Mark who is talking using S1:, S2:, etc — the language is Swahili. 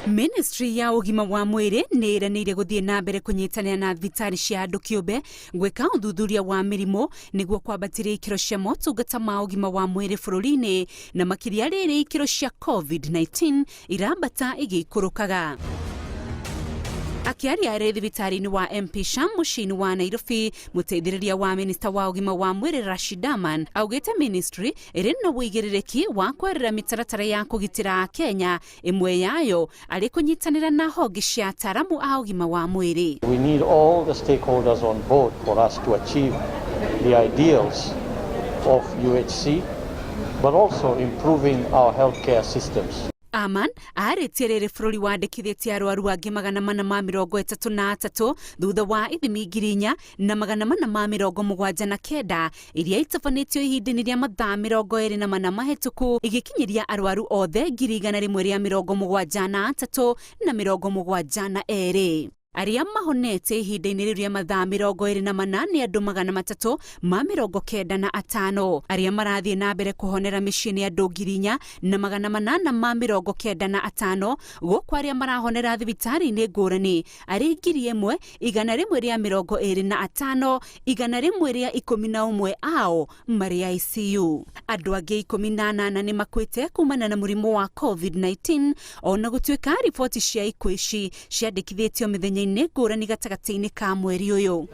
S1: Ministry ya ũgima wa mwĩrĩ nĩ ĩranĩire gũthiĩ na mbere kũnyitanĩra na thibitarĩ cia andũ kĩũmbe gwĩka ũthuthuria wa mĩrimũ nĩguo kwambatĩria ikĩro cia motungata ma ũgima wa mwĩrĩ bũrũri-inĩ na makĩria rĩrĩ ikĩro cia COVID-19 irambata igĩikũrũkaga. Akiaria arĩ thibitarĩ-inĩ wa MP Sham mũciĩ-inĩ wa Nairobi, mũteithĩrĩria wa minista wa ũgima wa mwĩrĩ Rashid Aman augĩte ministry ĩrĩ na wĩigĩrĩrĩki wa kwerera mĩtaratara ya kũgitĩra Kenya, ĩmwe yayo arĩ kũnyitanĩra na honge cia ataaramu a ũgima wa mwĩrĩ.
S2: We need all the stakeholders on board for us to achieve the ideals of UHC, but also improving our healthcare systems.
S1: Aman arĩtie rĩrĩ bũrũri wandĩkithĩtie arwaru angĩ 433 thutha wa ithimi 4,479 iria itabanĩtio ihinda-inĩ rĩa mathaa 24 mahĩtũku, igĩkinyĩria arwaru othe 173 na 72 arĩa mahonete ihinda-inĩ rĩu rĩa mathaa 24 nĩ andũ 395 arĩa marathiĩ na mbere kũhonera mĩciĩ-inĩ andũ 4,895 gũkũ arĩa marahonera thibitarĩ-inĩ ngũrani arĩ 1,125 111 ao marĩ ICU. Andũ angĩ 18 nĩ makuĩte kumana na mũrimũ wa COVID-19 ona gũtuĩka riboti cia ikuũ ici ciandĩkithĩtio mĩthenya ngũrani gatagatĩ-inĩ ka mweri ũyũ.